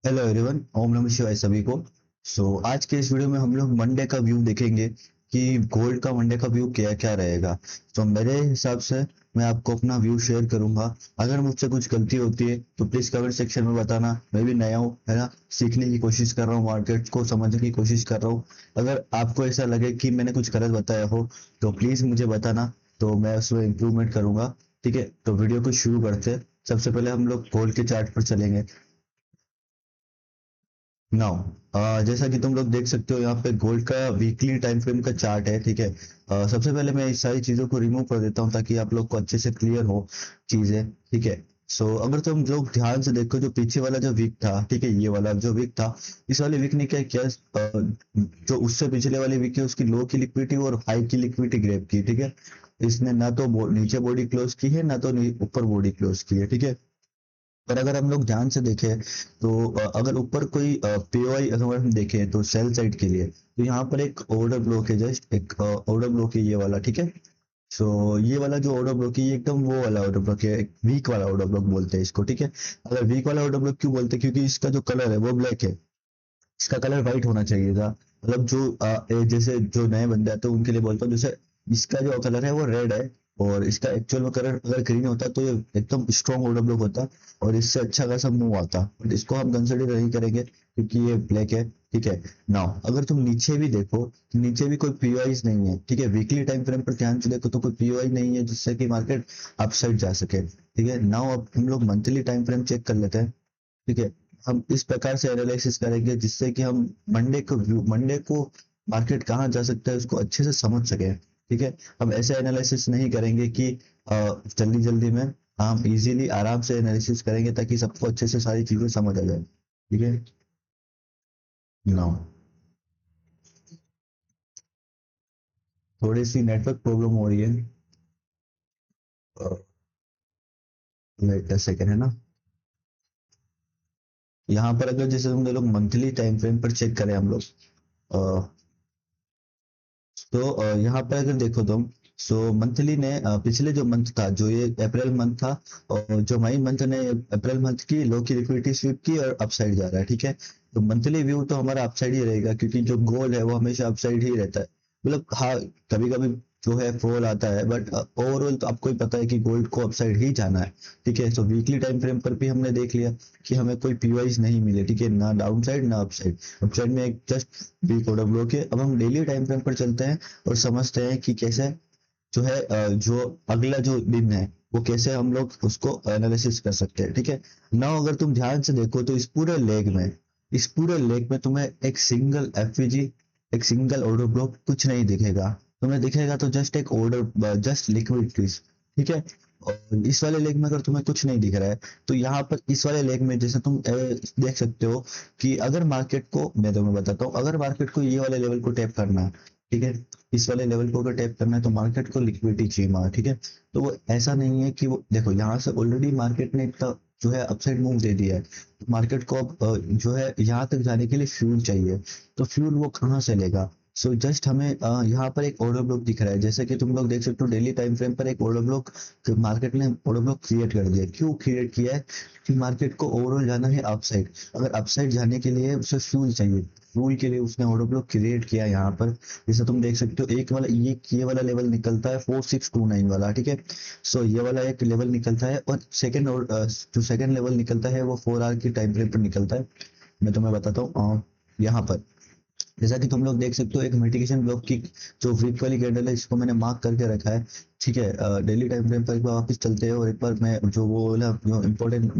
Hello everyone, ओम नमः शिवाय सभी को। आज के इस वीडियो में हम लोग मंडे का व्यू देखेंगे कि गोल्ड का मंडे का व्यू क्या क्या रहेगा। मेरे हिसाब से मैं आपको अपना व्यू शेयर करूंगा। अगर मुझसे कुछ गलती होती है तो प्लीज कमेंट सेक्शन में बताना। मैं भी नया हूँ, है ना, सीखने की कोशिश कर रहा हूँ, मार्केट को समझने की कोशिश कर रहा हूँ। अगर आपको ऐसा लगे कि मैंने कुछ गलत बताया हो तो प्लीज मुझे बताना, तो मैं उसमें इम्प्रूवमेंट करूंगा। ठीक है, तो वीडियो को शुरू करते हैं। सबसे पहले हम लोग गोल्ड के चार्ट पर चलेंगे। नाउ जैसा कि तुम लोग देख सकते हो, यहाँ पे गोल्ड का वीकली टाइम फ्रेम का चार्ट है। ठीक है, सबसे पहले मैं इस सारी चीजों को रिमूव कर देता हूँ ताकि आप लोग को अच्छे से क्लियर हो चीजें। ठीक है, अगर तुम लोग ध्यान से देखो, जो पीछे वाला जो वीक था, ठीक है, ये वाला जो वीक था, इस वाले वीक ने क्या किया, जो उससे पिछले वाले वीक है उसकी लो की लिक्विडिटी और हाई की लिक्विडिटी ग्रैब की। ठीक है, इसने ना तो नीचे बॉडी क्लोज की है, ना तो ऊपर बॉडी क्लोज की है। ठीक है, पर अगर हम लोग ध्यान से देखें तो अगर ऊपर कोई पीओआई अगर हम देखें तो सेल साइड के लिए, तो यहाँ पर एक ऑर्डर ब्लॉक है, जस्ट एक ऑर्डर ब्लॉक है ये वाला। ठीक है, ये वाला जो ऑर्डर ब्लॉक है ये एकदम वो वाला ऑर्डर ब्लॉक है, एक वीक वाला ऑर्डर ब्लॉक बोलते हैं इसको। ठीक है, अगर वीक वाला ऑर्डर ब्लॉक क्यों बोलते हैं, क्योंकि इसका जो कलर है वो ब्लैक है, इसका कलर व्हाइट होना चाहिए था। मतलब जैसे जो नए बंदे आते हैं उनके लिए बोलता हूँ, जैसे इसका जो कलर है वो रेड है और इसका एक्चुअल में कलर अगर ग्रीन होता तो ये एकदम स्ट्रॉन्ग ऑर्डर ब्लॉक होता और इससे अच्छा खासा मूव आता, बट इसको हम कंसिडर नहीं करेंगे क्योंकि ये ब्लैक है। ठीक है, नाउ अगर तुम नीचे भी देखो तो नीचे भी कोई पीओआईज नहीं है। ठीक है, वीकली टाइम फ्रेम पर ध्यान से देखो तो कोई पीओआई नहीं है जिससे कि मार्केट अपसाइड जा सके। ठीक है, नाउ अब हम लोग मंथली टाइम फ्रेम चेक कर लेते हैं। ठीक है, हम इस प्रकार से एनालिसिस करेंगे जिससे कि हम मंडे को मार्केट कहाँ जा सकता है उसको अच्छे से समझ सके। ठीक है, हम ऐसे एनालिसिस नहीं करेंगे कि जल्दी जल्दी में, हम इजीली आराम से एनालिसिस करेंगे ताकि सबको अच्छे से सारी चीजें समझ आ जाए। ठीक है, नाउ थोड़ी सी नेटवर्क प्रॉब्लम हो रही है, वेट अ सेकेंड, है ना। यहाँ पर अगर जैसे हम लोग मंथली टाइम फ्रेम पर चेक करें हम लोग, यहाँ पे अगर देखो तुम, मंथली ने पिछले जो मंथ था, जो ये अप्रैल मंथ था, और जो मई मंथ ने अप्रैल मंथ की लो की लिक्विडिटी स्वीप की और अपसाइड जा रहा है। ठीक है, तो मंथली व्यू तो हमारा अपसाइड ही रहेगा क्योंकि जो गोल है वो हमेशा अपसाइड ही रहता है। मतलब हाँ, कभी कभी जो है फॉल आता है, बट ओवरऑल तो आपको ही पता है कि गोल्ड को अपसाइड ही जाना है। ठीक है, वीकली टाइम फ्रेम पर भी हमने देख लिया कि हमें कोई पीवाईज नहीं मिले। ठीक है, ना डाउन साइड ना अपसाइड, अपसाइड में एक जस्ट वीक ऑर्डर ब्लॉक है। अब हम डेली टाइम फ्रेम पर चलते हैं और समझते हैं कि कैसे जो है जो अगला जो दिन है वो कैसे हम लोग उसको एनालिसिस कर सकते हैं। ठीक है, ना अगर तुम ध्यान से देखो तो इस पूरे लेग में तुम्हें एक सिंगल एफवीजी, एक सिंगल ऑर्डर ब्लॉक कुछ नहीं दिखेगा। तुम्हें दिखेगा तो जस्ट एक ऑर्डर, जस्ट लिक्विडिटीज। ठीक है, और इस वाले लेग में अगर तुम्हें कुछ नहीं दिख रहा है तो यहाँ पर इस वाले लेग में जैसे तुम देख सकते हो कि अगर मार्केट को, मैं तुम्हें बताता हूँ, अगर मार्केट को ये वाले लेवल को टैप करना है, ठीक है, इस वाले लेवल को अगर टैप करना है तो मार्केट को लिक्विडिटी चाहिए वहाँ। ठीक है, तो वो ऐसा नहीं है कि वो देखो यहाँ से ऑलरेडी मार्केट ने इतना जो है अपसाइड मूव दे दिया है, तो मार्केट को अब जो है यहाँ तक जाने के लिए फ्यूल चाहिए। तो फ्यूल वो कहाँ से लेगा? जस्ट हमें यहाँ पर एक ऑर्डर ब्लॉक दिख रहा है, जैसे कि तुम लोग देख सकते हो डेली टाइम फ्रेम पर एक ऑर्डर ब्लॉक मार्केट ने ऑर्डर ब्लॉक क्रिएट कर दिया। क्यों क्रिएट किया है? कि मार्केट को ओवरऑल जाना है अपसाइड। अगर अपसाइड जाने के लिए उसे फ्यूल चाहिए, फ्यूल के लिए उसने ऑर्डर ब्लॉक क्रिएट किया यहाँ पर। जैसे तुम देख सकते हो एक वाला ये वाला लेवल निकलता है 4629 वाला। ठीक है, ये वाला एक लेवल निकलता है और सेकंड, और जो सेकंड लेवल निकलता है वो 4 आवर की टाइम फ्रेम पर निकलता है। मैं तुम्हें बताता हूँ यहाँ पर, जैसा कि तुम लोग देख सकते हो एक मिटिगेशन ब्लॉक की जो वीक वाली कैंडल है इसको मैंने मार्क करके रखा है। ठीक है, डेली टाइम फ्रेम पर एक बार वापस चलते हैं और एक बार मैं जो वो वाला जो इम्पोर्टेंट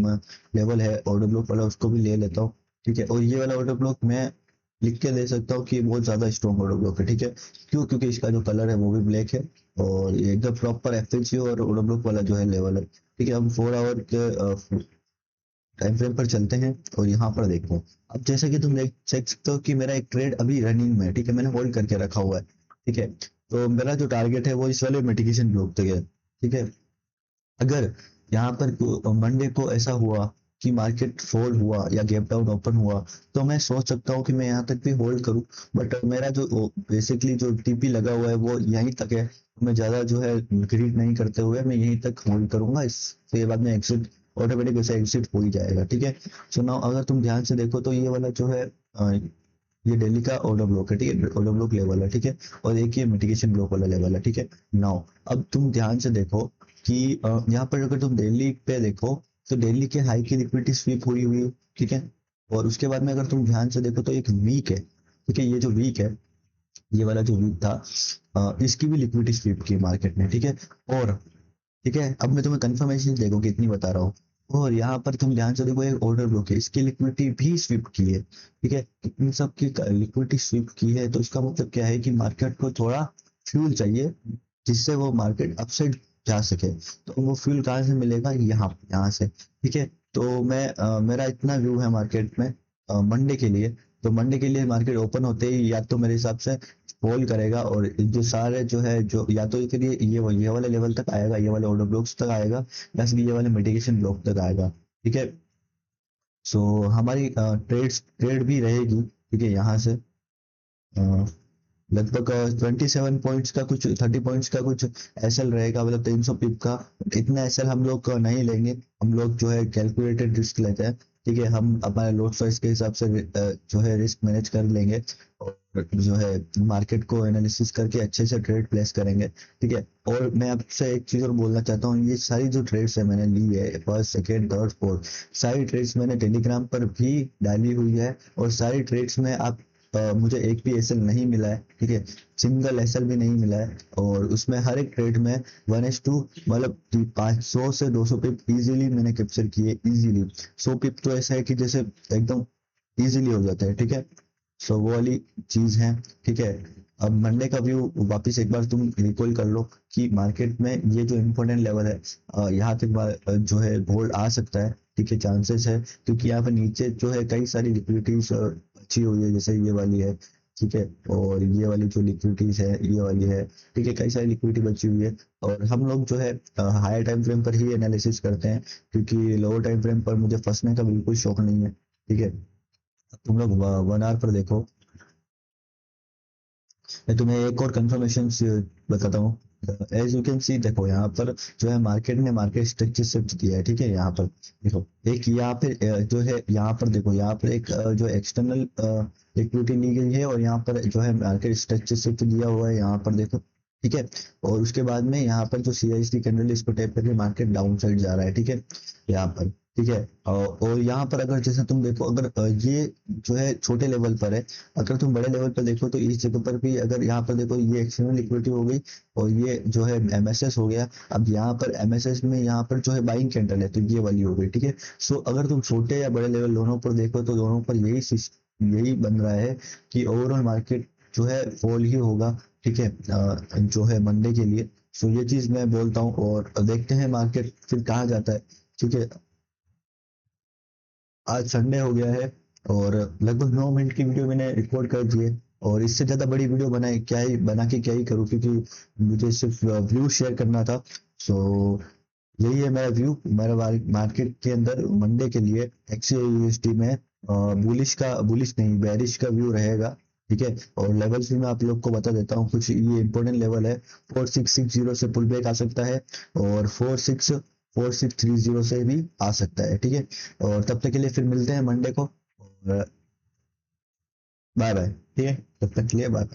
लेवल है ऑर्डर ब्लॉक वाला उसको भी ले लेता हूँ। ठीक है, और ये वाला ऑर्डर ब्लॉक मैं लिख के दे सकता हूँ कि बहुत ज्यादा स्ट्रॉन्ग ऑर्डर ब्लॉक है। ठीक है, क्यों? क्योंकि इसका जो कलर है वो भी ब्लैक है और ये एकदम प्रॉपर एफएलसी और ऑर्डर ब्लॉक वाला जो है लेवल है। ठीक है, हम 4 आवर के टाइम फ्रेम पर चलते हैं और यहाँ पर देखो, अब जैसा कि तुम देख सकते हो कि मेरा एक ट्रेड अभी रनिंग में है। ठीक है, मैंने होल्ड करके रखा हुआ है। ठीक है, तो मेरा जो टारगेट है वो इस वाले मिटिगेशन ब्लॉक तक है। ठीक है, अगर यहाँ पर मंडे को ऐसा हुआ कि मार्केट फॉल हुआ या गैप डाउन ओपन हुआ तो मैं सोच सकता हूँ कि मैं यहाँ तक भी होल्ड करूँ, बट मेरा जो बेसिकली जो टीपी लगा हुआ है वो यहीं तक है, तो मैं ज्यादा जो है ग्रीड नहीं करते हुए मैं यहीं तक होल्ड करूंगा। इसके बाद में एग्जिट ऑटोमेटिक वैसे एग्जिट हो ही जाएगा, ठीक है। सो नाउ अगर तुम ध्यान से देखो तो ये वाला जो है ये डेली का ऑर्डर ब्लॉक है, ठीक है, ऑर्डर ब्लॉक लेवल है, ठीक है, और एक ये मिटिगेशन ब्लॉक वाला लेवल है, ठीक है। नाउ अब तुम ध्यान से देखो कि यहाँ पर अगर तुम डेली पे देखो तो डेली के हाई की लिक्विडिटी स्वीप हुई है, ठीक है। और उसके बाद में अगर तुम ध्यान से देखो तो एक वीक है, ठीक है, ये जो वीक है, ये वाला जो वीक था, इसकी भी लिक्विडिटी स्वीप की मार्केट ने, ठीक है। और ठीक है, अब मैं तुम्हें कंफर्मेशन देखो कितनी बता रहा हूँ। और यहाँ पर तुम ध्यान से देखो एक ऑर्डर ब्लॉक है, इसकी लिक्विडिटी भी स्वीप की है, ठीक है। इन सब की लिक्विडिटी स्वीप की है तो इसका मतलब क्या है कि मार्केट को थोड़ा फ्यूल चाहिए जिससे वो मार्केट अपसाइड जा सके। तो वो फ्यूल कहाँ से मिलेगा, यहाँ यहाँ से, ठीक है। तो मेरा इतना व्यू है मार्केट में मंडे के लिए। तो मंडे के लिए मार्केट ओपन होते ही या तो मेरे हिसाब से फॉल करेगा, और जो सारे जो है जो या तो फिर ये वाले लेवल तक आएगा, ये वाले ऑर्डर ब्लॉक्स तक आएगा, या फिर ये वाले मिटिगेशन ब्लॉक तक आएगा, ठीक है। सो हमारी ट्रेड भी रहेगी, ठीक है, यहाँ से लगभग 27 पॉइंट्स का कुछ 30 पॉइंट्स का कुछ एसएल रहेगा, मतलब 300 पिप का। इतना एसएल हम लोग नहीं लेंगे, हम लोग जो है कैलकुलेटेड रिस्क लेते हैं, ठीक है। हम अपने लोड साइज के हिसाब से जो है रिस्क मैनेज कर लेंगे, और जो है मार्केट को एनालिसिस करके अच्छे से ट्रेड प्लेस करेंगे, ठीक है। और मैं आपसे एक चीज और बोलना चाहता हूँ, ये सारी जो ट्रेड्स है मैंने ली है, फर्स्ट सेकेंड थर्ड फोर्थ, सारी ट्रेड्स मैंने टेलीग्राम पर भी डाली हुई है, और सारी ट्रेड्स में आप मुझे एक भी एसएल नहीं मिला है, ठीक है, सिंगल एसएल भी नहीं मिला है। और उसमें हर एक ट्रेड में 1:2, मतलब 500 से 200 पिप इजीली मैंने कैप्चर किए, इजीली 100 पिप तो ऐसा है कि जैसे एकदम इजीली हो जाता है, ठीक है। सो वो वाली चीज है, ठीक है। अब मंडे का व्यू वापस एक बार तुम रिकॉल कर लो कि मार्केट में ये जो इम्पोर्टेंट लेवल है, यहाँ तक जो है गोल्ड आ सकता है, ठीक है, चांसेस है, क्योंकि यहाँ पे नीचे जो है कई सारी लिक्विडिटीज अच्छी हुई है, जैसे ये वाली है, ठीक है, और ये वाली जो लिक्विडिटीज है ये वाली है, ठीक है, कई सारी लिक्विडिटी बची हुई है। और हम लोग जो है हायर टाइम फ्रेम पर ही एनालिसिस करते हैं, क्योंकि लोअर टाइम फ्रेम पर मुझे फंसने का बिल्कुल शौक नहीं है, ठीक है। तुम लोग 1 आवर पर देखो। मैं तुम्हें एक और कंफर्मेशन बताता हूँ। एज यू कैन सी, देखो यहाँ पर जो है मार्केट ने मार्केट स्ट्रक्चर शिफ्ट किया है, ठीक है। यहाँ पर देखो एक यहाँ पे जो है यहाँ पर देखो, यहाँ पर एक जो एक्सटर्नल लिक्विडिटी ली गई है, और यहाँ पर जो है मार्केट स्ट्रक्चर शिफ्ट दिया हुआ है, यहाँ पर देखो, ठीक है। और उसके बाद में यहाँ पर जो CISD कैंडल इसको टैप करके मार्केट डाउन साइड जा रहा है, ठीक है, यहाँ पर, ठीक है। और यहाँ पर अगर जैसे तुम देखो, अगर ये जो है छोटे लेवल पर है, अगर तुम बड़े लेवल पर देखो तो इस जगह पर भी अगर यहाँ पर देखो, ये एक्सटर्नल लिक्विडिटी हो गई, और ये जो है MSS हो गया। अब यहाँ पर MSS में यहाँ पर जो है बाइंग कैंडल है, तो ये वाली हो गई, ठीक है। सो अगर तुम छोटे या बड़े लेवल दोनों पर देखो तो दोनों पर यही बन रहा है कि ओवरऑल मार्केट जो है फॉल ही होगा, ठीक है, जो है मंडे के लिए। सो ये चीज मैं बोलता हूँ, और देखते हैं मार्केट फिर कहाँ जाता है, ठीक है। आज संडे हो गया है, और लगभग 9 मिनट की वीडियो मैंने रिकॉर्ड कर दी है, और इससे ज्यादा बड़ी वीडियो बना के क्या ही करूँ, क्योंकि मुझे सिर्फ व्यू शेयर करना था। सो यही है मेरा व्यू, मेरा मार्केट के अंदर मंडे के लिए XAUSD में बुलिश नहीं बैरिश का व्यू रहेगा, ठीक है। और लेवल्स भी मैं आप लोग को बता देता हूँ कुछ, ये इंपॉर्टेंट लेवल है। 4660 से पुल बैक आ सकता है, और 4630 से भी आ सकता है, ठीक है। और तब तक के लिए फिर मिलते हैं मंडे को, और बाय बाय, ठीक है, तब तक के लिए बाय।